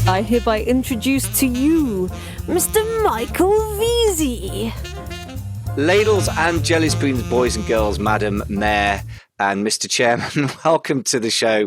I hereby introduce to you Mr. Michael Veazey. Ladles and jelly spoons, boys and girls, Madam Mayor and Mr. Chairman, welcome to the show.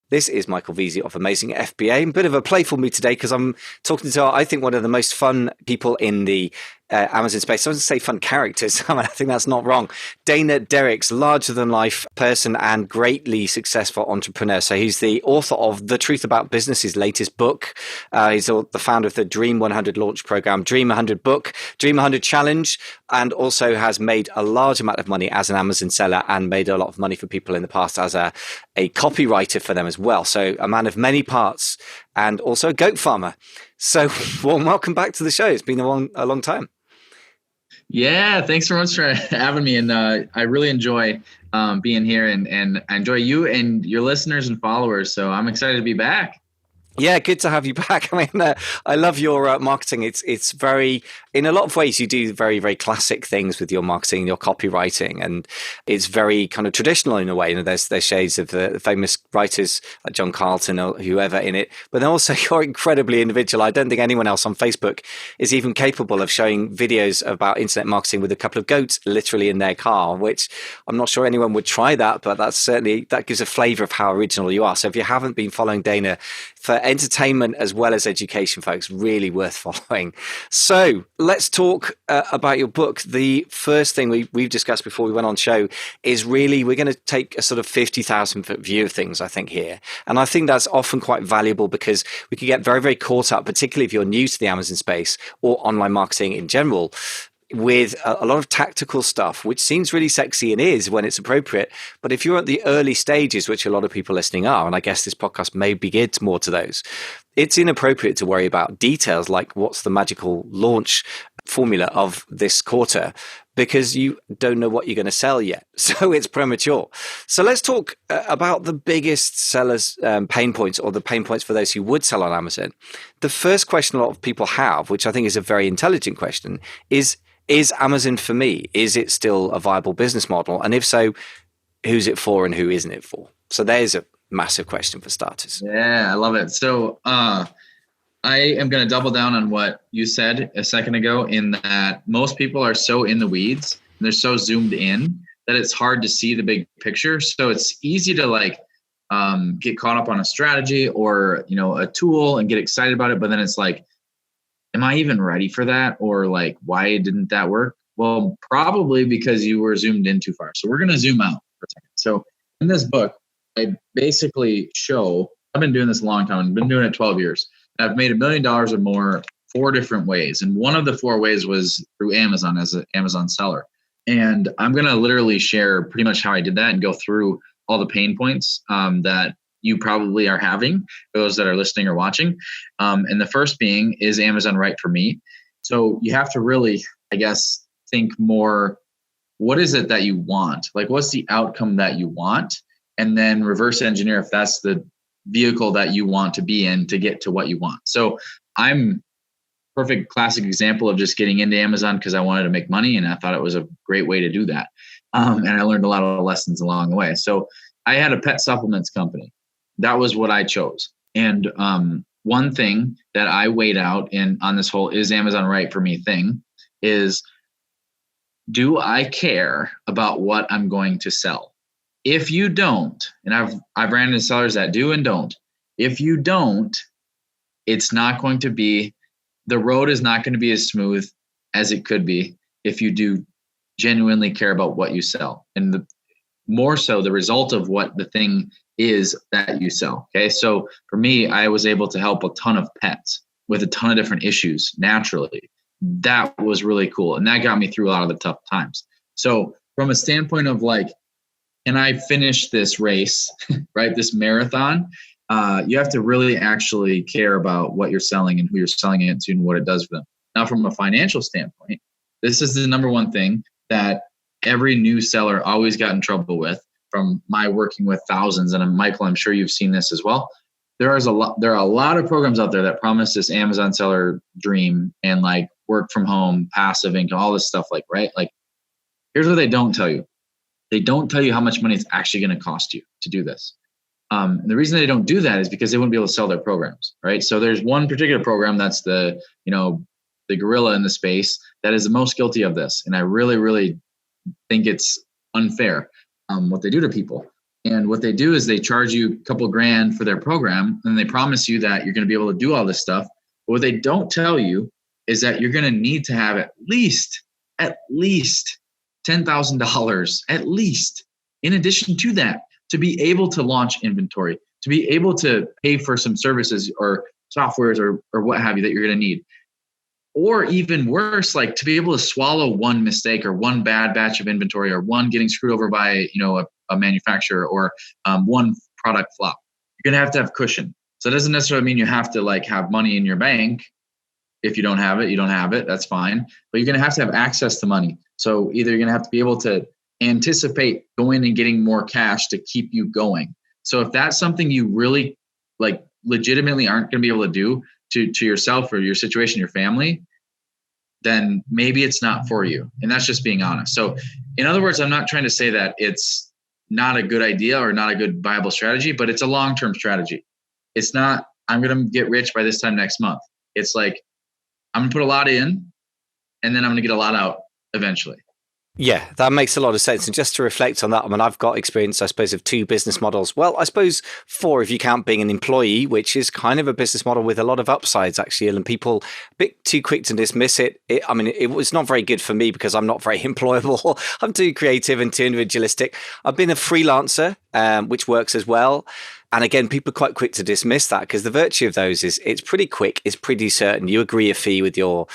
This is Michael Veazey of Amazing FBA. A bit of a playful mood today because I'm talking to, I think, one of the most fun people in the Amazon space. I was going to say fun characters. I think that's not wrong. Dana Derricks, larger-than-life person and greatly successful entrepreneur. So he's the author of The Truth About Business, his latest book. He's the founder of the Dream 100 launch program, Dream 100 book, Dream 100 challenge, and also has made a large amount of money as an Amazon seller and made a lot of money for people in the past as a copywriter for them as well. So a man of many parts and also a goat farmer. So welcome back to the show. It's been a long time. Yeah, thanks so much for having me. And I really enjoy being here and I enjoy you and your listeners and followers. So I'm excited to be back. Yeah, good to have you back. I mean, I love your marketing. It's very, in a lot of ways, you do very, very classic things with your marketing, your copywriting, and it's very kind of traditional in a way. You know, there's shades of the famous writers like John Carlton or whoever in it, but then also you're incredibly individual. I don't think anyone else on Facebook is even capable of showing videos about internet marketing with a couple of goats literally in their car, which I'm not sure anyone would try that, but that gives a flavor of how original you are. So if you haven't been following Dana for entertainment as well as education, folks, really worth following. So let's talk about your book. The first thing we've discussed before we went on show is really we're going to take a sort of 50,000 foot view of things, I think, here. And I think that's often quite valuable because we can get very, very caught up, particularly if you're new to the Amazon space or online marketing in general, with a lot of tactical stuff, which seems really sexy and is when it's appropriate. But if you're at the early stages, which a lot of people listening are, and I guess this podcast may be geared more to those, it's inappropriate to worry about details like what's the magical launch formula of this quarter because you don't know what you're going to sell yet. So it's premature. So let's talk about the biggest sellers' pain points or the pain points for those who would sell on Amazon. The first question a lot of people have, which I think is a very intelligent question, is Amazon for me? Is it still a viable business model? And if so, who's it for and who isn't it for? So there's a massive question for starters. Yeah, I love it. So I am going to double down on what you said a second ago in that most people are so in the weeds and they're so zoomed in that it's hard to see the big picture. So it's easy to get caught up on a strategy or, a tool and get excited about it. But then it's like, am I even ready for that? Or why didn't that work? Well, probably because you were zoomed in too far. So we're going to zoom out for a second. So in this book, I basically show, I've been doing this a long time. I've been doing it 12 years. I've made $1 million or more 4 different ways. And one of the 4 ways was through Amazon as an Amazon seller. And I'm going to literally share pretty much how I did that and go through all the pain points that you probably are having for those that are listening or watching. And the first being, is Amazon right for me? So you have to really, I guess, think more, what is it that you want? What's the outcome that you want? And then reverse engineer if that's the vehicle that you want to be in to get to what you want. So I'm perfect classic example of just getting into Amazon because I wanted to make money and I thought it was a great way to do that. And I learned a lot of lessons along the way. So I had a pet supplements company. That was what I chose. And one thing that I weighed out on this whole is Amazon right for me thing is, do I care about what I'm going to sell? If you don't, and I've ran into sellers that do and don't. If you don't, it's not going to be, the road is not going to be as smooth as it could be if you do genuinely care about what you sell. And more so the result of what the thing is that you sell. Okay. So for me, I was able to help a ton of pets with a ton of different issues naturally. That was really cool. And that got me through a lot of the tough times. So from a standpoint of can I finish this race, right? This marathon, you have to really actually care about what you're selling and who you're selling it to and what it does for them. Now, from a financial standpoint, this is the number one thing that every new seller always got in trouble with from my working with thousands. And Michael, I'm sure you've seen this as well. There are a lot of programs out there that promise this Amazon seller dream and work from home, passive income, all this stuff right? Here's what they don't tell you. They don't tell you how much money it's actually going to cost you to do this. And the reason they don't do that is because they wouldn't be able to sell their programs, right? So there's one particular program that's the gorilla in the space that is the most guilty of this. And I really, really think it's unfair what they do to people. And what they do is they charge you a couple $grand for their program, and they promise you that you're going to be able to do all this stuff. But what they don't tell you is that you're going to need to have at least $10,000, at least, in addition to that, to be able to launch inventory, to be able to pay for some services or softwares or what have you that you're going to need. Or even worse, like to be able to swallow one mistake or one bad batch of inventory or one getting screwed over by, a manufacturer or one product flop. You're going to have cushion. So it doesn't necessarily mean you have to have money in your bank. If you don't have it, you don't have it. That's fine. But you're going to have access to money. So either you're going to have to be able to anticipate going and getting more cash to keep you going. So if that's something you really legitimately aren't going to be able to do to yourself or your situation, your family, then maybe it's not for you. And that's just being honest. So in other words, I'm not trying to say that it's not a good idea or not a good viable strategy, but it's a long-term strategy. It's not, I'm going to get rich by this time next month. It's like, I'm going to put a lot in and then I'm going to get a lot out eventually. Yeah, that makes a lot of sense. And just to reflect on that, I mean, I've got experience, I suppose, of 2 business models. Well, I suppose 4 if you count being an employee, which is kind of a business model with a lot of upsides, actually. And people a bit too quick to dismiss it. It was not very good for me because I'm not very employable. I'm too creative and too individualistic. I've been a freelancer, which works as well. And again, people are quite quick to dismiss that because the virtue of those is it's pretty quick, it's pretty certain. You agree a fee with your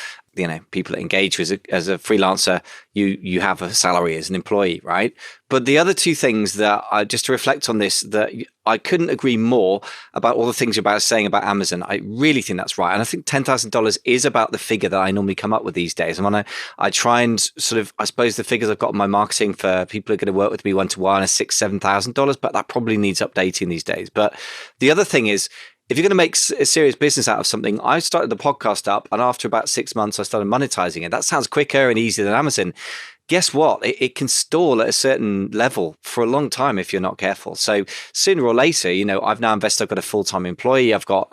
people that engage as a freelancer, you have a salary as an employee, right? But the other 2 things that just to reflect on this, that I couldn't agree more about all the things you're about saying about Amazon. I really think that's right. And I think $10,000 is about the figure that I normally come up with these days. And when I try and sort of, I suppose the figures I've got in my marketing for people who are going to work with me one-to-one are $6,000, $7,000, but that probably needs updating these days. But the other thing is, if you're going to make a serious business out of something, I started the podcast up, and after about 6 months, I started monetizing it. That sounds quicker and easier than Amazon. Guess what? It can stall at a certain level for a long time if you're not careful. So sooner or later, I've now invested. I've got a full-time employee. I've got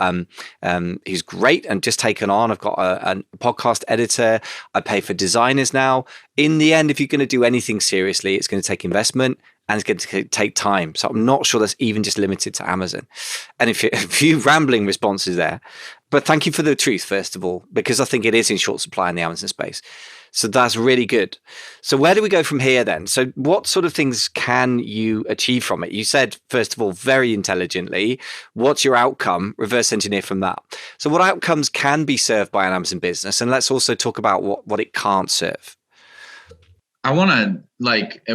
who's great and just taken on. I've got a podcast editor. I pay for designers now. In the end, if you're going to do anything seriously, it's going to take investment. And it's going to take time. So I'm not sure that's even just limited to Amazon. And a few rambling responses there. But thank you for the truth, first of all, because I think it is in short supply in the Amazon space. So that's really good. So where do we go from here then? So what sort of things can you achieve from it? You said, first of all, very intelligently, what's your outcome? Reverse engineer from that. So what outcomes can be served by an Amazon business? And let's also talk about what it can't serve. I want to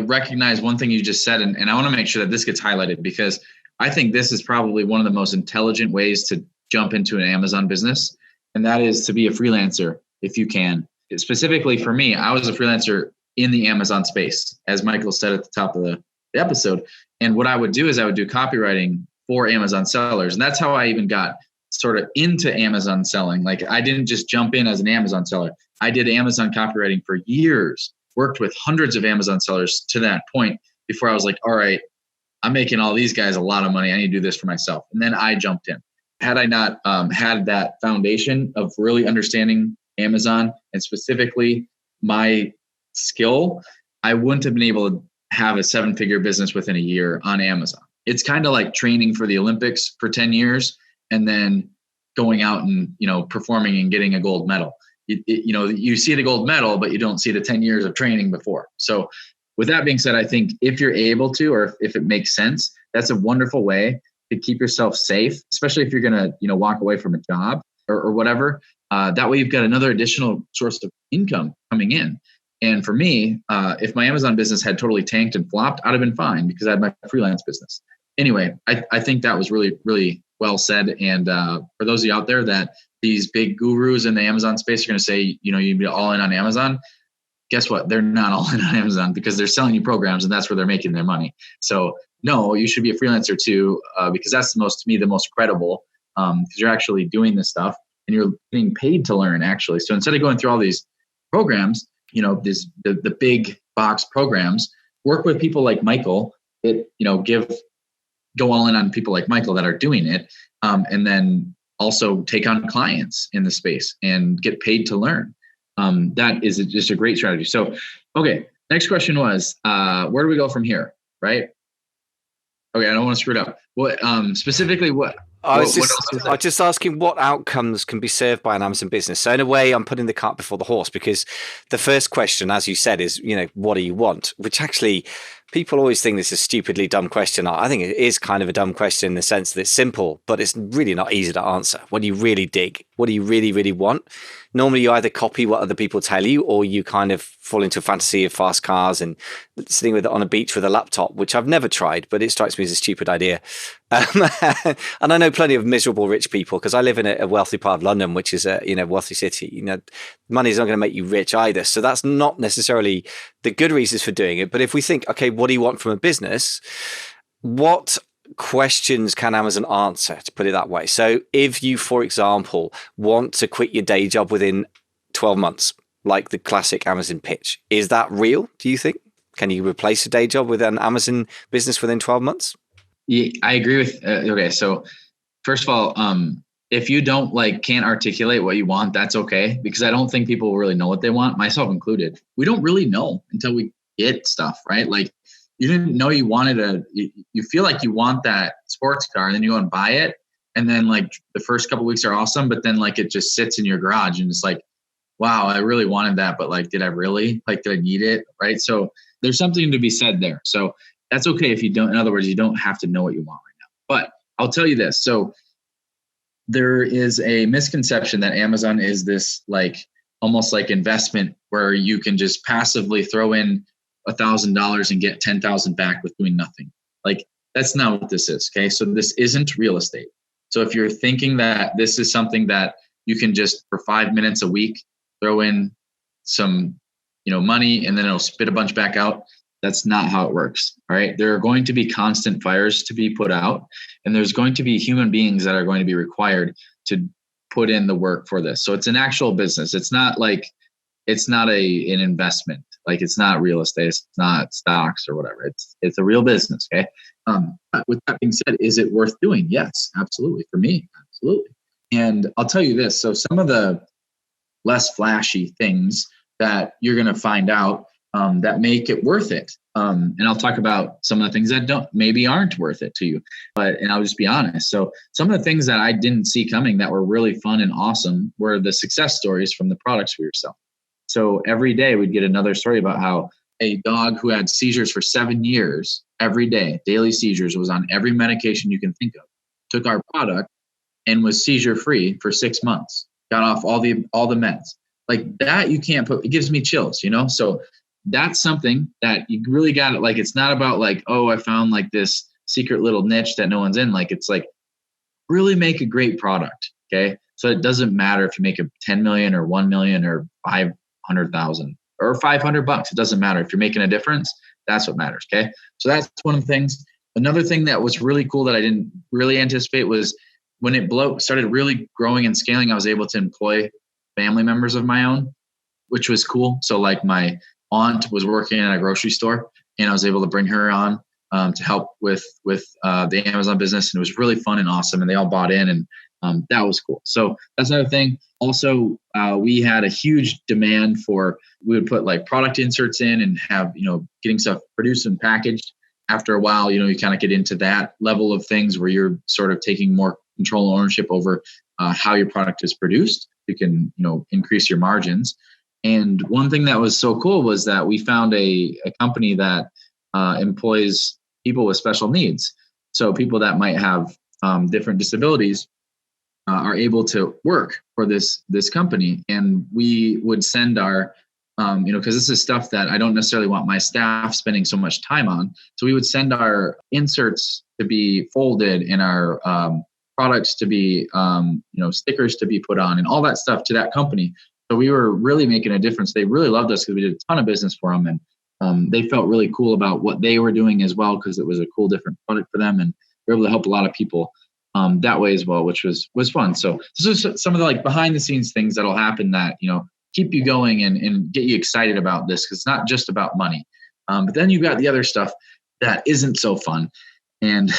recognize one thing you just said, and I want to make sure that this gets highlighted because I think this is probably one of the most intelligent ways to jump into an Amazon business, and that is to be a freelancer if you can. Specifically for me, I was a freelancer in the Amazon space, as Michael said at the top of the episode. And what I would do is I would do copywriting for Amazon sellers, and that's how I even got sort of into Amazon selling. Like I didn't just jump in as an Amazon seller. I did Amazon copywriting for years. Worked with hundreds of Amazon sellers to that point before I was like, all right, I'm making all these guys a lot of money. I need to do this for myself. And then I jumped in. Had I not had that foundation of really understanding Amazon and specifically my skill, I wouldn't have been able to have a 7-figure business within a year on Amazon. It's kind of like training for the Olympics for 10 years and then going out and, performing and getting a gold medal. You see the gold medal, but you don't see the 10 years of training before. So with that being said, I think if you're able to, or if it makes sense, that's a wonderful way to keep yourself safe, especially if you're going to, walk away from a job or whatever. That way you've got another additional source of income coming in. And for me, if my Amazon business had totally tanked and flopped, I'd have been fine because I had my freelance business. Anyway, I think that was really, really well said. And for those of you out there that these big gurus in the Amazon space are going to say, you'd be all in on Amazon. Guess what? They're not all in on Amazon because they're selling you programs and that's where they're making their money. So no, you should be a freelancer too, because that's to me, the most credible because you're actually doing this stuff and you're getting paid to learn actually. So instead of going through all these programs, the big box programs, work with people like Michael that, give go all in on people like Michael that are doing it, and then also take on clients in the space and get paid to learn. That is just a great strategy. So, okay, next question was, where do we go from here, right? Okay, I don't want to screw it up. What specifically? I was just asking what outcomes can be served by an Amazon business. So in a way, I'm putting the cart before the horse, because the first question, as you said, is, what do you want? Which actually, people always think this is a stupidly dumb question. I think it is kind of a dumb question in the sense that it's simple, but it's really not easy to answer. When you really dig, what do you really, really want? Normally, you either copy what other people tell you, or you kind of fall into a fantasy of fast cars and sitting with it on a beach with a laptop, which I've never tried, but it strikes me as a stupid idea. And I know plenty of miserable rich people, because I live in a wealthy part of London, which is a wealthy city. Money is not going to make you rich either, so that's not necessarily the good reasons for doing it. But if we think, okay, what do you want from a business? What questions can Amazon answer, to put it that way? So if you, for example, want to quit your day job within 12 months, like the classic Amazon pitch, is that real, do you think? Can you replace a day job with an Amazon business within 12 months? Yeah, I agree with, okay. So first of all, if you can't articulate what you want, that's okay. Because I don't think people really know what they want, myself included. We don't really know until we get stuff, right? Like, you didn't know you wanted you feel like you want that sports car, and then you go and buy it. And then the first couple of weeks are awesome, but then it just sits in your garage and it's like, wow, I really wanted that. But did I really, did I need it? Right. So there's something to be said there. So that's okay if you don't, in other words, you don't have to know what you want right now. But I'll tell you this. So there is a misconception that Amazon is this almost like investment where you can just passively throw in $1,000 and get 10,000 back with doing nothing. That's not what this is. Okay. So this isn't real estate. So if you're thinking that this is something that you can just for 5 minutes a week throw in some, money and then it'll spit a bunch back out, that's not how it works. All right. There are going to be constant fires to be put out, and there's going to be human beings that are going to be required to put in the work for this. So it's an actual business. It's not an investment. It's not real estate. It's not stocks or whatever. It's a real business. Okay. But with that being said, is it worth doing? Yes, absolutely. For me, absolutely. And I'll tell you this. So some of the less flashy things that you're going to find out that make it worth it. And I'll talk about some of the things that maybe aren't worth it to you, and I'll just be honest. So some of the things that I didn't see coming that were really fun and awesome were the success stories from the products we were selling. So every day we'd get another story about how a dog who had seizures for 7 years, every day, daily seizures, was on every medication you can think of, took our product and was seizure free for 6 months, got off all the meds. That you can't put, it gives me chills, So that's something that you really got it. It's not about oh, I found this secret little niche that no one's in. It's really make a great product. Okay. So it doesn't matter if you make a 10 million or 1 million or 500,000 or $500. It doesn't matter. If you're making a difference, that's what matters. Okay. So that's one of the things. Another thing that was really cool that I didn't really anticipate was when it started really growing and scaling, I was able to employ family members of my own, which was cool. So my aunt was working at a grocery store, and I was able to bring her on to help with the Amazon business. And it was really fun and awesome. And they all bought in, and that was cool. So that's another thing. Also, we had a huge demand for, we would put product inserts in and have, getting stuff produced and packaged. After a while, you kind of get into that level of things where you're sort of taking more control and ownership over how your product is produced. You can, increase your margins. And one thing that was so cool was that we found a company that employs people with special needs. So people that might have different disabilities are able to work for this company. And we would send our, because this is stuff that I don't necessarily want my staff spending so much time on. So we would send our inserts to be folded and our products to be, stickers to be put on and all that stuff to that company. So we were really making a difference. They really loved us because we did a ton of business for them. And they felt really cool about what they were doing as well, because it was a cool, different product for them. And we were able to help a lot of people that way as well, which was fun. So this is some of the behind the scenes things that'll happen that, keep you going and get you excited about this, because it's not just about money. But then you've got the other stuff that isn't so fun. And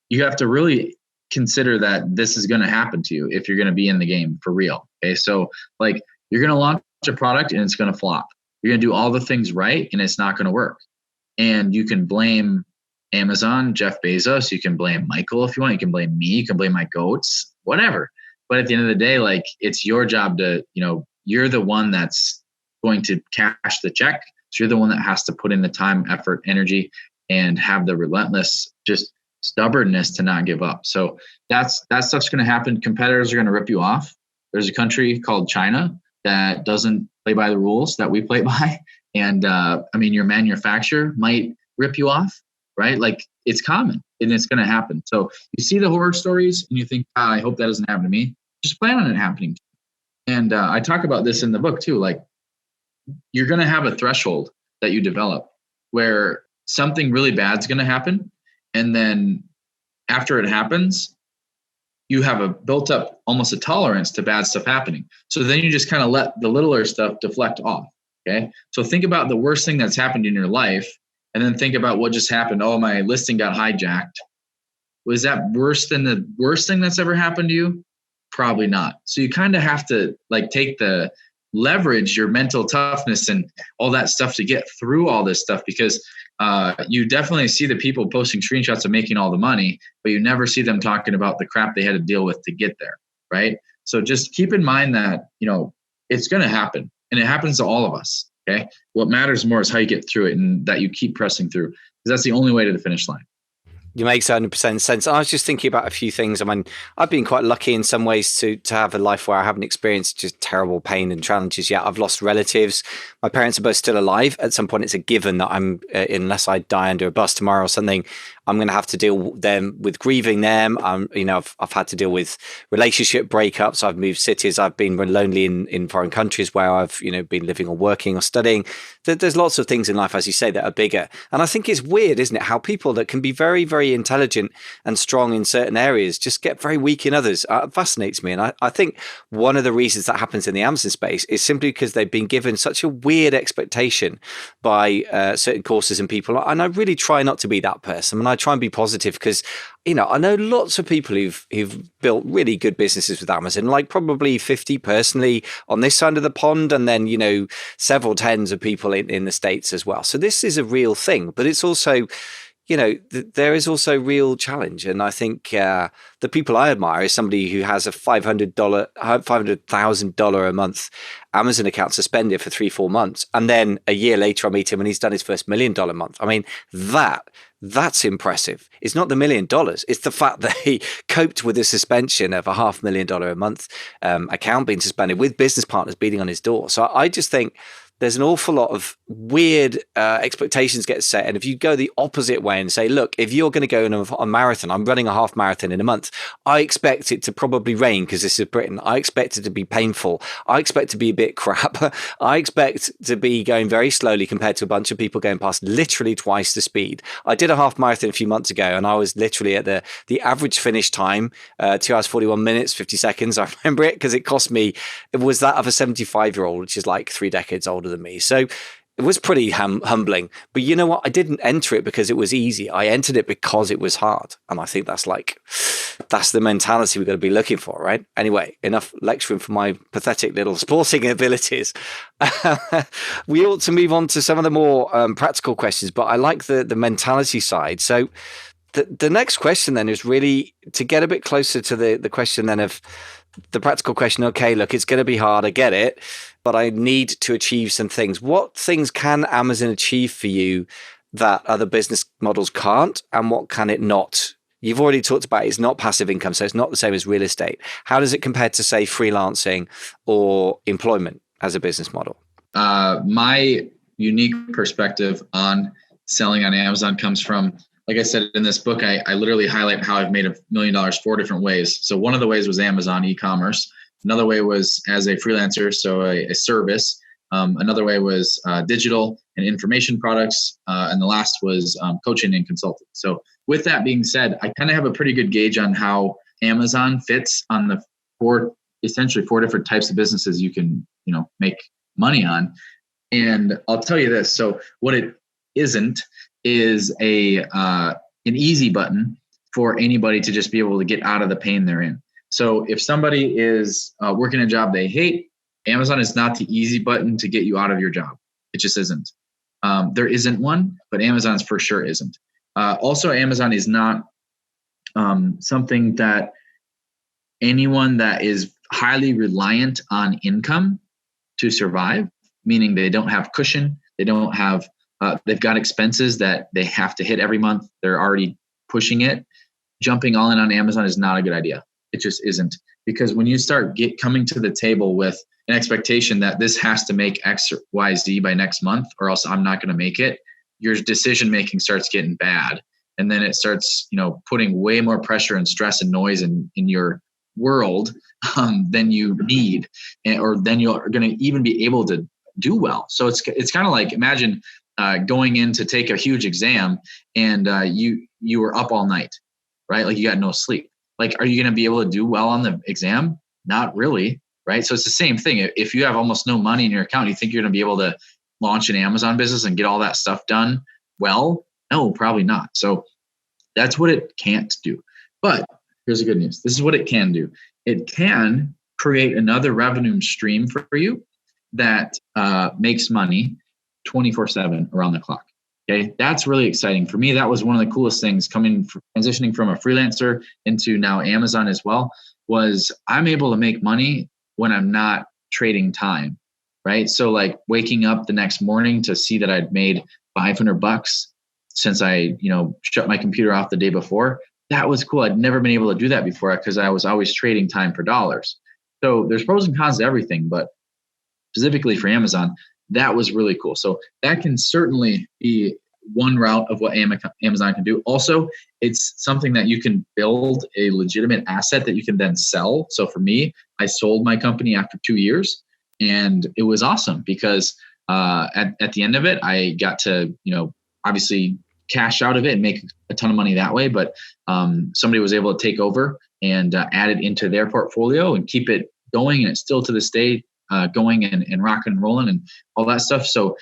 you have to really consider that this is going to happen to you if you're going to be in the game for real. Okay. So like you're going to launch a product and it's going to flop. You're going to do all the things right and it's not going to work. And you can blame Amazon, Jeff Bezos. You can blame Michael if you want. You can blame me. You can blame my goats, whatever. But at the end of the day, like it's your job to, you're the one that's going to cash the check. So you're the one that has to put in the time, effort, energy, and have the relentless just stubbornness to not give up. So that stuff's going to happen. Competitors are going to rip you off. There's a country called China that doesn't play by the rules that we play by. And your manufacturer might rip you off, right? Like it's common and it's going to happen. So you see the horror stories and you think, I hope that doesn't happen to me. Just plan on it happening. And I talk about this in the book too. Like you're going to have a threshold that you develop where something really bad is going to happen. And then after it happens, you have a built up almost a tolerance to bad stuff happening. So then you just kind of let the littler stuff deflect off. Okay. So think about the worst thing that's happened in your life and then think about what just happened. Oh, my listing got hijacked. Was that worse than the worst thing that's ever happened to you? Probably not. So you kind of have to like take the leverage your mental toughness and all that stuff to get through all this stuff, because you definitely see the people posting screenshots of making all the money, but you never see them talking about the crap they had to deal with to get there. Right. So just keep in mind that, it's going to happen and it happens to all of us. Okay. What matters more is how you get through it and that you keep pressing through, because that's the only way to the finish line. You make 100% sense. I was just thinking about a few things. I mean, I've been quite lucky in some ways to have a life where I haven't experienced just terrible pain and challenges yet. I've lost relatives. My parents are both still alive. At some point, it's a given that I'm, unless I die under a bus tomorrow or something, I'm going to have to deal with grieving them. I've had to deal with relationship breakups. I've moved cities. I've been lonely in foreign countries where I've, been living or working or studying. There's lots of things in life, as you say, that are bigger. And I think it's weird, isn't it? How people that can be very, very intelligent and strong in certain areas just get very weak in others. It fascinates me. And I think one of the reasons that happens in the Amazon space is simply because they've been given such a weird expectation by certain courses and people. And I really try not to be that person. And I try and be positive because, I know lots of people who've built really good businesses with Amazon, like probably 50 personally on this side of the pond, and then, several tens of people in the States as well. So this is a real thing, but it's also, there is also real challenge. And I think the people I admire is somebody who has a $500,000 a month Amazon account suspended for 3-4 months. And then a year later, I meet him and he's done his first $1 million month. I mean, that's impressive. It's not the $1 million. It's the fact that he coped with the suspension of a $500,000 a month account being suspended with business partners beating on his door. So I just think there's an awful lot of weird expectations get set. And if you go the opposite way and say, look, if you're going to go in a marathon, I'm running a half marathon in a month, I expect it to probably rain because this is Britain. I expect it to be painful. I expect to be a bit crap. I expect to be going very slowly compared to a bunch of people going past literally twice the speed. I did a half marathon a few months ago and I was literally at the average finish time, 2 hours, 41 minutes, 50 seconds. I remember it because it cost me, it was that of a 75-year-old, which is like 3 decades older than me. So it was pretty humbling. But you know what? I didn't enter it because it was easy. I entered it because it was hard. And I think that's the mentality we've got to be looking for, right? Anyway, enough lecturing for my pathetic little sporting abilities. We ought to move on to some of the more practical questions, but I like the mentality side. So the next question then is really to get a bit closer to the question then of the practical question. Okay, look, it's going to be hard. I get it, but I need to achieve some things. What things can Amazon achieve for you that other business models can't, and what can it not? You've already talked about it's not passive income, so it's not the same as real estate. How does it compare to, say, freelancing or employment as a business model? My unique perspective on selling on Amazon comes from, like I said in this book, I literally highlight how I've made $1 million 4 different ways. So one of the ways was Amazon e-commerce. Another way was as a freelancer, so a service. Another way was digital and information products. And the last was coaching and consulting. So with that being said, I kind of have a pretty good gauge on how Amazon fits on the essentially four different types of businesses you can, make money on. And I'll tell you this. So what it isn't is a an easy button for anybody to just be able to get out of the pain they're in. So if somebody is working a job they hate, Amazon is not the easy button to get you out of your job. It just isn't. There isn't one, but Amazon's for sure isn't. Also, Amazon is not something that anyone that is highly reliant on income to survive, meaning they don't have cushion, they don't have, they've got expenses that they have to hit every month, they're already pushing it. Jumping all in on Amazon is not a good idea. It just isn't. Because when you start coming to the table with an expectation that this has to make X, Y, Z by next month, or else I'm not going to make it, your decision making starts getting bad. And then it starts, putting way more pressure and stress and noise in your world than you need, or then you're going to even be able to do well. So it's kind of like, imagine going in to take a huge exam and you were up all night, right? Like you got no sleep. Like, are you going to be able to do well on the exam? Not really, right? So it's the same thing. If you have almost no money in your account, you think you're going to be able to launch an Amazon business and get all that stuff done well? No, probably not. So that's what it can't do. But here's the good news. This is what it can do. It can create another revenue stream for you that makes money 24/7 around the clock. Okay, that's really exciting for me. That was one of the coolest things transitioning from a freelancer into now Amazon as well, was I'm able to make money when I'm not trading time, right? So like waking up the next morning to see that I'd made $500 since I, shut my computer off the day before. That was cool. I'd never been able to do that before because I was always trading time for dollars. So there's pros and cons to everything, but specifically for Amazon, that was really cool. So that can certainly be one route of what Amazon can do. Also, it's something that you can build a legitimate asset that you can then sell. So for me, I sold my company after 2 years, and it was awesome because at the end of it, I got to, obviously cash out of it and make a ton of money that way. But somebody was able to take over and add it into their portfolio and keep it going. And it's still to this day going and rocking and rolling and all that stuff. So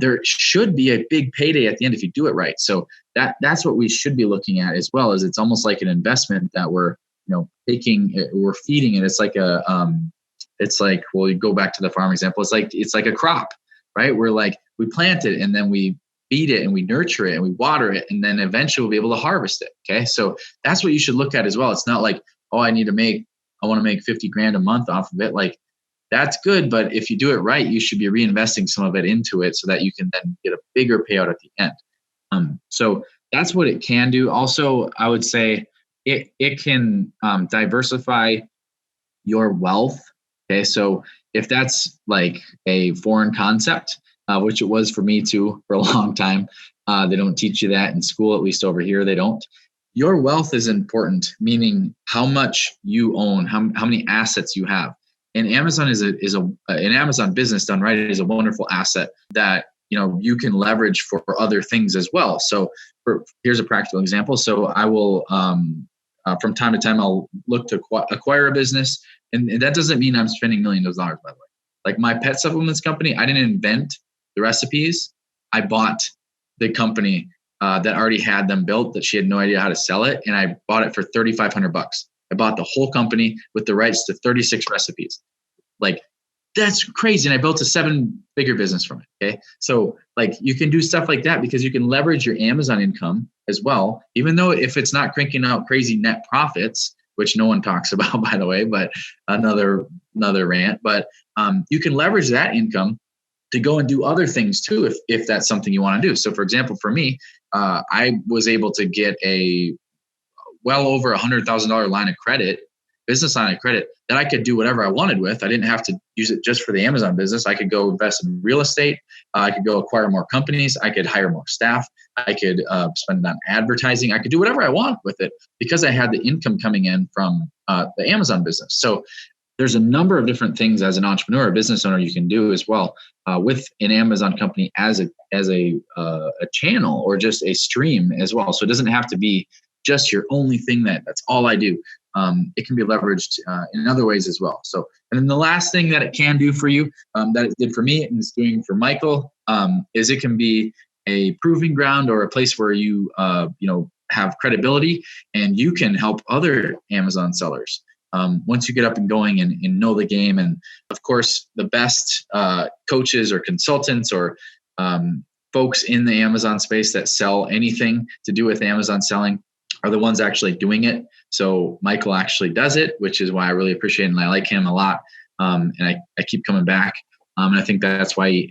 there should be a big payday at the end if you do it right. So that's what we should be looking at as well. As it's almost like an investment that we're we're feeding it. It's like you go back to the farm example. It's like a crop, right? We're like, we plant it and then we feed it and we nurture it and we water it, and then eventually we'll be able to harvest it. Okay, so that's what you should look at as well. It's not like, I want to make 50 grand a month off of it. Like, that's good, but if you do it right, you should be reinvesting some of it into it so that you can then get a bigger payout at the end. So that's what it can do. Also, I would say it can diversify your wealth. Okay, so if that's like a foreign concept, which it was for me too for a long time, they don't teach you that in school, at least over here they don't. Your wealth is important, meaning how much you own, how many assets you have. And Amazon an Amazon business done right is a wonderful asset that you can leverage for other things as well. So here's a practical example. So I will from time to time I'll look to acquire a business, and that doesn't mean I'm spending millions of dollars, by the way. Like my pet supplements company, I didn't invent the recipes. I bought the company that already had them built, that she had no idea how to sell it, and I bought it for $3,500. I bought the whole company with the rights to 36 recipes. Like, that's crazy. And I built a 7-figure business from it. Okay. So like, you can do stuff like that because you can leverage your Amazon income as well, even though if it's not cranking out crazy net profits, which no one talks about, by the way, but another rant, but you can leverage that income to go and do other things too, if that's something you want to do. So for example, for me, I was able to get a well over $100,000 business line of credit that I could do whatever I wanted with. I didn't have to use it just for the Amazon business. I could go invest in real estate. I could go acquire more companies. I could hire more staff. I could spend it on advertising. I could do whatever I want with it because I had the income coming in from the Amazon business. So there's a number of different things as an entrepreneur or business owner you can do as well with an Amazon company as a channel or just a stream as well. So it doesn't have to be just your only thing that's all I do. It can be leveraged in other ways as well. So, and then the last thing that it can do for you, that it did for me and is doing for Michael, is it can be a proving ground or a place where you have credibility, and you can help other Amazon sellers. Once you get up and going and know the game. And of course, the best coaches or consultants or folks in the Amazon space that sell anything to do with Amazon selling are the ones actually doing it. So Michael actually does it, which is why I really appreciate it, and I like him a lot. And I keep coming back. And I think that's why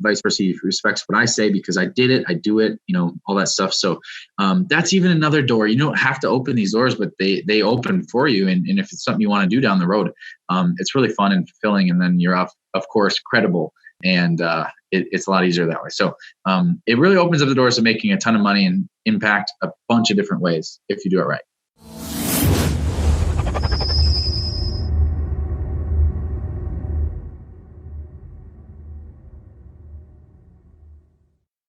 vice versa, he respects what I say, because I did it, I do it, all that stuff. So that's even another door. You don't have to open these doors, but they open for you. And if it's something you want to do down the road, it's really fun and fulfilling. And then you're, of course, credible. And it's a lot easier that way. So it really opens up the doors to making a ton of money and impact a bunch of different ways if you do it right.